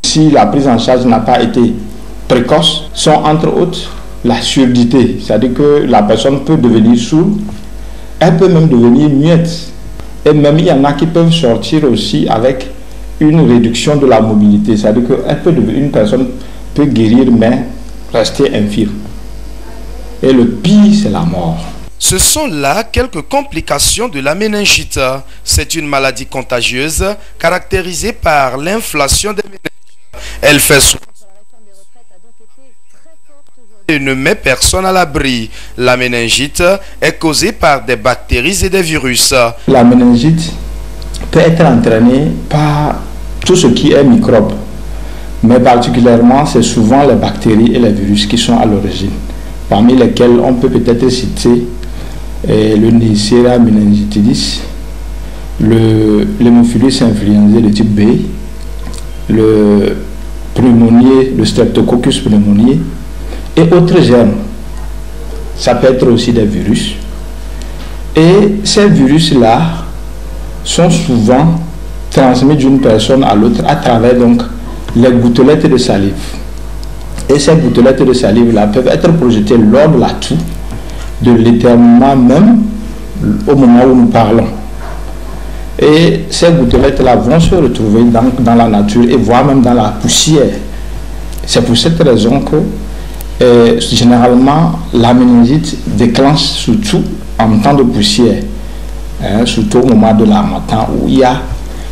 si la prise en charge n'a pas été précoce, sont entre autres la surdité, c'est-à-dire que la personne peut devenir sourde, elle peut même devenir muette. Et même il y en a qui peuvent sortir aussi avec une réduction de la mobilité, c'est-à-dire qu'une personne peut guérir mais rester infirme. Et le pire, c'est la mort. Ce sont là quelques complications de la méningite. C'est une maladie contagieuse caractérisée par l'inflation des méninges. Elle fait souvent et ne met personne à l'abri. La méningite est causée par des bactéries et des virus. La méningite peut être entraînée par tout ce qui est microbe, mais particulièrement c'est souvent les bactéries et les virus qui sont à l'origine, parmi lesquels on peut peut-être citer le Neisseria meningitidis, l'hémophilus influenzae de type B, le pneumonier, le streptococcus pneumoniae et autres germes. Ça peut être aussi des virus. Et ces virus-là sont souvent transmis d'une personne à l'autre à travers donc les gouttelettes de salive. Et ces gouttelettes de salive-là peuvent être projetées lors de la toux, de l'éternuement même au moment où nous parlons. Et ces gouttelettes-là vont se retrouver dans la nature et voire même dans la poussière. C'est pour cette raison que généralement la méningite déclenche surtout en temps de poussière, surtout au moment de l'harmattan où il y a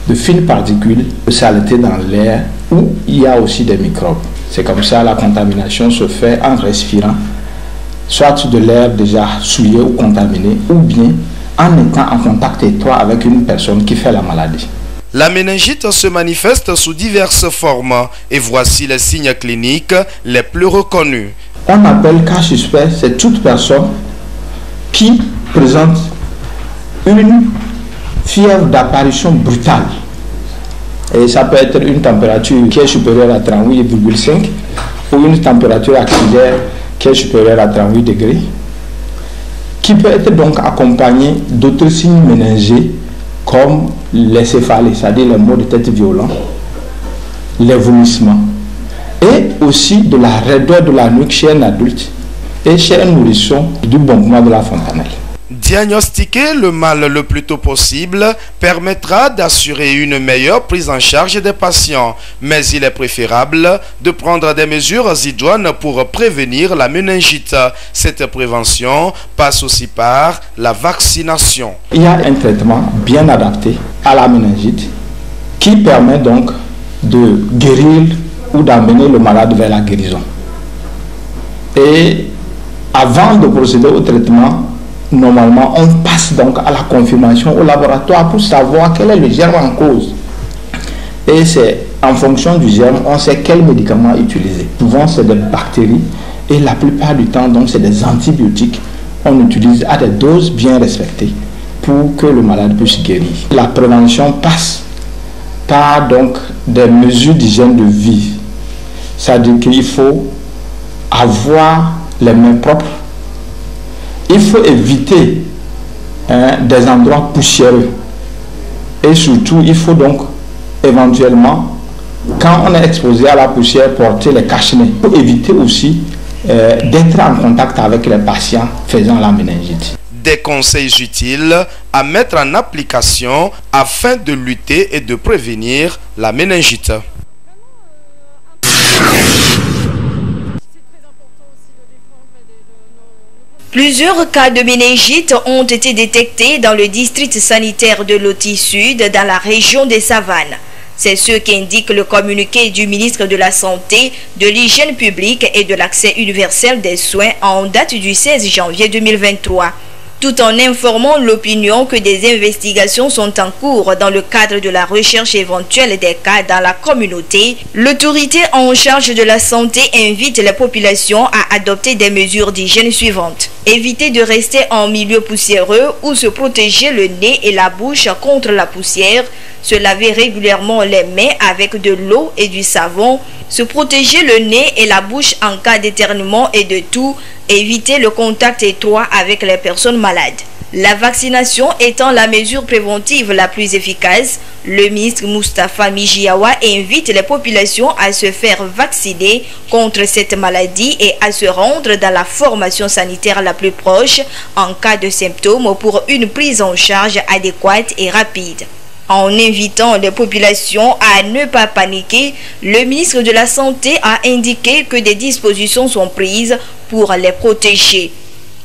de fines particules de saleté dans l'air, où il y a aussi des microbes. C'est comme ça la contamination se fait en respirant soit de l'air déjà souillé ou contaminé, ou bien en étant en contact étroit avec une personne qui fait la maladie. La méningite se manifeste sous diverses formes et voici les signes cliniques les plus reconnus. On appelle cas suspect, c'est toute personne qui présente une fièvre d'apparition brutale. Et ça peut être une température qui est supérieure à 38,5 ou une température axillaire qui est supérieure à 38 degrés, qui peut être donc accompagnée d'autres signes méningés comme les céphalées, c'est-à-dire les maux de tête violents, les vomissements, et aussi de la raideur de la nuque chez un adulte et chez un nourrisson, du bombement de la fontanelle. Diagnostiquer le mal le plus tôt possible permettra d'assurer une meilleure prise en charge des patients, mais il est préférable de prendre des mesures idoines pour prévenir la méningite. Cette prévention passe aussi par la vaccination. Il y a un traitement bien adapté à la méningite qui permet donc de guérir ou d'amener le malade vers la guérison. Et avant de procéder au traitement, normalement, on passe donc à la confirmation au laboratoire pour savoir quel est le germe en cause. Et c'est en fonction du germe, on sait quel médicament utiliser. Souvent, c'est des bactéries et la plupart du temps, donc, c'est des antibiotiques. On utilise à des doses bien respectées pour que le malade puisse guérir. La prévention passe par donc des mesures d'hygiène de vie. C'est-à-dire qu'il faut avoir les mains propres. Il faut éviter des endroits poussiéreux. Et surtout, il faut donc éventuellement, quand on est exposé à la poussière, porter les cache-nez. Il faut éviter aussi d'être en contact avec les patients faisant la méningite. Des conseils utiles à mettre en application afin de lutter et de prévenir la méningite. Plusieurs cas de méningite ont été détectés dans le district sanitaire de Loti Sud, dans la région des Savanes. C'est ce qu'indique le communiqué du ministre de la Santé, de l'Hygiène publique et de l'Accès universel des soins en date du 16 janvier 2023. Tout en informant l'opinion que des investigations sont en cours dans le cadre de la recherche éventuelle des cas dans la communauté, l'autorité en charge de la santé invite les populations à adopter des mesures d'hygiène suivantes. Éviter de rester en milieu poussiéreux ou se protéger le nez et la bouche contre la poussière, se laver régulièrement les mains avec de l'eau et du savon, se protéger le nez et la bouche en cas d'éternuement et de toux, éviter le contact étroit avec les personnes malades. La vaccination étant la mesure préventive la plus efficace, le ministre Moustapha Mijiawa invite les populations à se faire vacciner contre cette maladie et à se rendre dans la formation sanitaire la plus proche en cas de symptômes pour une prise en charge adéquate et rapide. En invitant les populations à ne pas paniquer, le ministre de la Santé a indiqué que des dispositions sont prises pour les protéger.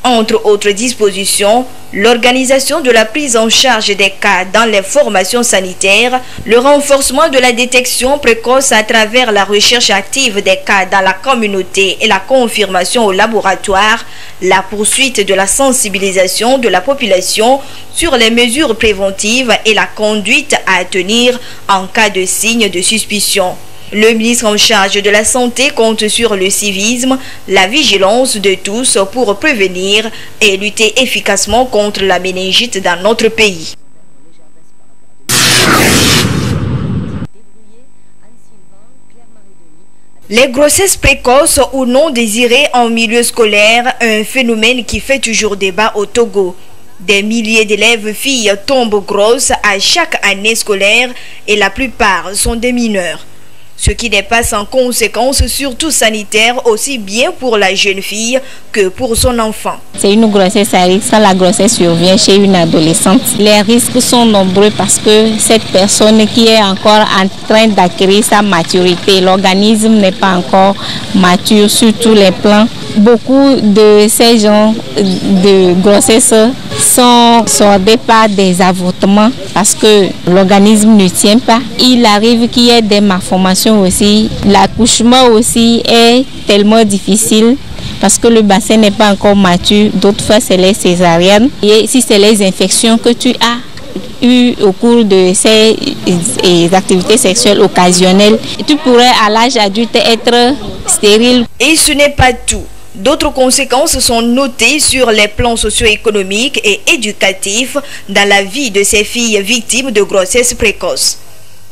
Entre autres dispositions, l'organisation de la prise en charge des cas dans les formations sanitaires, le renforcement de la détection précoce à travers la recherche active des cas dans la communauté et la confirmation au laboratoire, la poursuite de la sensibilisation de la population sur les mesures préventives et la conduite à tenir en cas de signes de suspicion. Le ministre en charge de la Santé compte sur le civisme, la vigilance de tous pour prévenir et lutter efficacement contre la méningite dans notre pays. Les grossesses précoces ou non désirées en milieu scolaire, un phénomène qui fait toujours débat au Togo. Des milliers d'élèves filles tombent grosses à chaque année scolaire et la plupart sont des mineurs. Ce qui n'est pas sans conséquences, surtout sanitaires, aussi bien pour la jeune fille que pour son enfant. C'est une grossesse à risque. Quand la grossesse survient chez une adolescente, les risques sont nombreux parce que cette personne qui est encore en train d'acquérir sa maturité, l'organisme n'est pas encore mature sur tous les plans. Beaucoup de ces gens de grossesse sont soldés par des avortements parce que l'organisme ne tient pas. Il arrive qu'il y ait des malformations aussi. L'accouchement aussi est tellement difficile parce que le bassin n'est pas encore mature. D'autres fois, c'est les césariennes. Et si c'est les infections que tu as eues au cours de ces activités sexuelles occasionnelles, tu pourrais à l'âge adulte être stérile. Et ce n'est pas tout. D'autres conséquences sont notées sur les plans socio-économiques et éducatifs dans la vie de ces filles victimes de grossesse précoce.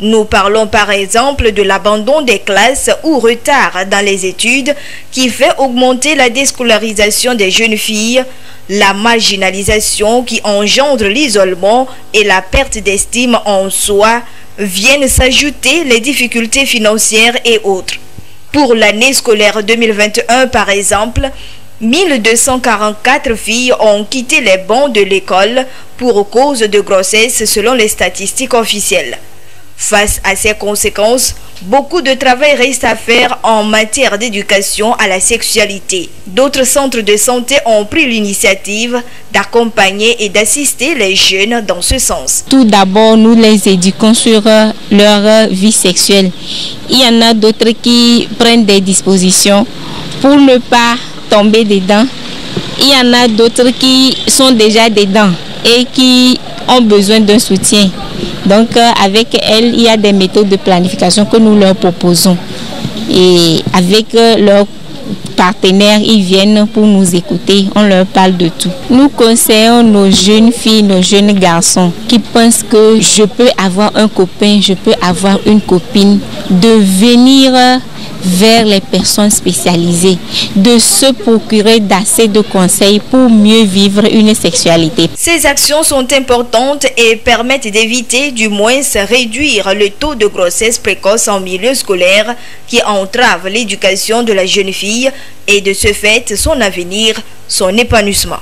Nous parlons par exemple de l'abandon des classes ou retard dans les études qui fait augmenter la déscolarisation des jeunes filles, la marginalisation qui engendre l'isolement et la perte d'estime en soi, viennent s'ajouter les difficultés financières et autres. Pour l'année scolaire 2021, par exemple, 1244 filles ont quitté les bancs de l'école pour cause de grossesse selon les statistiques officielles. Face à ces conséquences, beaucoup de travail reste à faire en matière d'éducation à la sexualité. D'autres centres de santé ont pris l'initiative d'accompagner et d'assister les jeunes dans ce sens. Tout d'abord, nous les éduquons sur leur vie sexuelle. Il y en a d'autres qui prennent des dispositions pour ne pas tomber dedans. Il y en a d'autres qui sont déjà dedans et qui ont besoin d'un soutien. Donc avec elles, il y a des méthodes de planification que nous leur proposons. Et avec leurs partenaires, ils viennent pour nous écouter, on leur parle de tout. Nous conseillons nos jeunes filles, nos jeunes garçons qui pensent que je peux avoir un copain, je peux avoir une copine, de venir vers les personnes spécialisées, de se procurer d'assez de conseils pour mieux vivre une sexualité. Ces actions sont importantes et permettent d'éviter, du moins réduire le taux de grossesse précoce en milieu scolaire qui entrave l'éducation de la jeune fille et de ce fait son avenir, son épanouissement.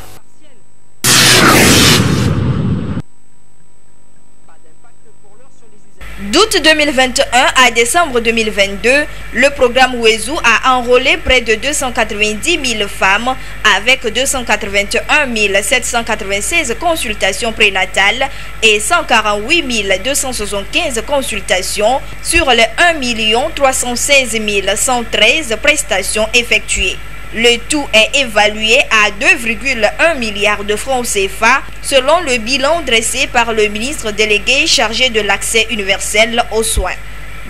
D'août 2021 à décembre 2022, le programme Wezu a enrôlé près de 290 000 femmes avec 281 796 consultations prénatales et 148 275 consultations sur les 1 316 113 prestations effectuées. Le tout est évalué à 2,1 milliards de francs CFA selon le bilan dressé par le ministre délégué chargé de l'accès universel aux soins.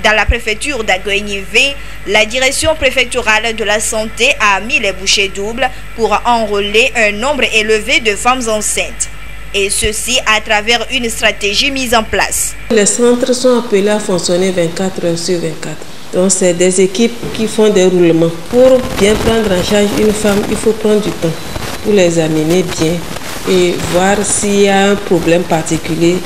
Dans la préfecture d'Agoignivé, la direction préfectorale de la santé a mis les bouchées doubles pour enrôler un nombre élevé de femmes enceintes. et ceci à travers une stratégie mise en place. Les centres sont appelés à fonctionner 24 heures sur 24. Donc c'est des équipes qui font des roulements. Pour bien prendre en charge une femme, il faut prendre du temps pour les amener bien et voir s'il y a un problème particulier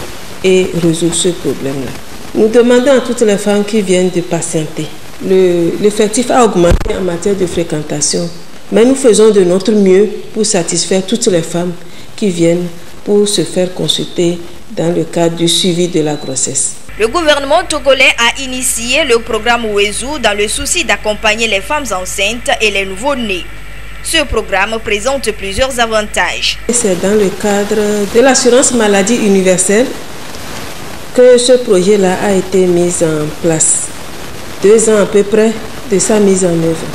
et résoudre ce problème-là. Nous demandons à toutes les femmes qui viennent de patienter. L'effectif a augmenté en matière de fréquentation, mais nous faisons de notre mieux pour satisfaire toutes les femmes qui viennent pour se faire consulter dans le cadre du suivi de la grossesse. Le gouvernement togolais a initié le programme Wezu dans le souci d'accompagner les femmes enceintes et les nouveau-nés. Ce programme présente plusieurs avantages. C'est dans le cadre de l'assurance maladie universelle que ce projet-là a été mis en place. 2 ans à peu près de sa mise en œuvre.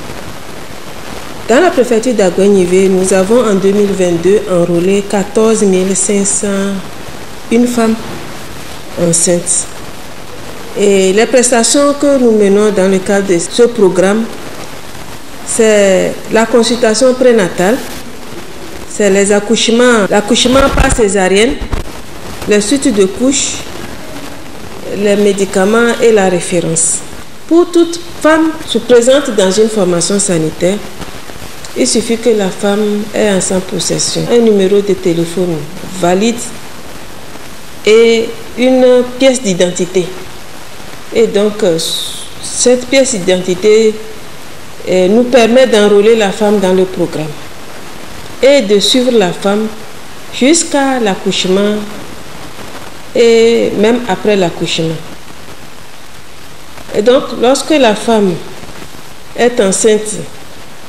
Dans la préfecture d'Aguenivé, nous avons en 2022 enrôlé 14 501 femmes enceintes. Et les prestations que nous menons dans le cadre de ce programme, c'est la consultation prénatale, c'est les accouchements, l'accouchement par césarienne, les suites de couches, les médicaments et la référence. Pour toute femme se présente dans une formation sanitaire, il suffit que la femme ait en sa possession un numéro de téléphone valide et une pièce d'identité. Et donc, cette pièce d'identité nous permet d'enrôler la femme dans le programme et de suivre la femme jusqu'à l'accouchement et même après l'accouchement. Et donc, lorsque la femme est enceinte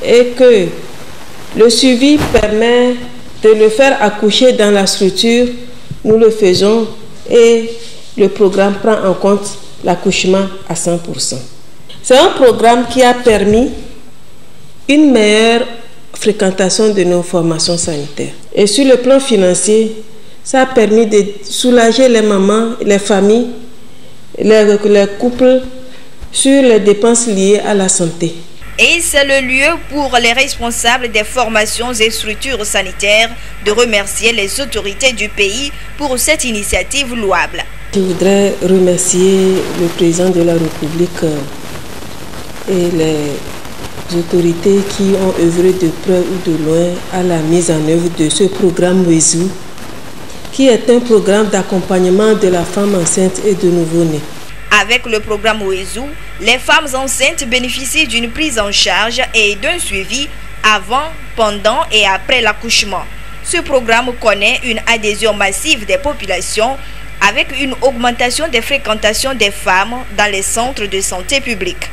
et que le suivi permet de le faire accoucher dans la structure, nous le faisons et le programme prend en compte l'accouchement à 100%. C'est un programme qui a permis une meilleure fréquentation de nos formations sanitaires. Et sur le plan financier, ça a permis de soulager les mamans, les familles, les couples sur les dépenses liées à la santé. Et c'est le lieu pour les responsables des formations et structures sanitaires de remercier les autorités du pays pour cette initiative louable. Je voudrais remercier le président de la République et les autorités qui ont œuvré de près ou de loin à la mise en œuvre de ce programme Wezu, qui est un programme d'accompagnement de la femme enceinte et de nouveau-nés. Avec le programme Wezu, les femmes enceintes bénéficient d'une prise en charge et d'un suivi avant, pendant et après l'accouchement. Ce programme connaît une adhésion massive des populations avec une augmentation des fréquentations des femmes dans les centres de santé publique.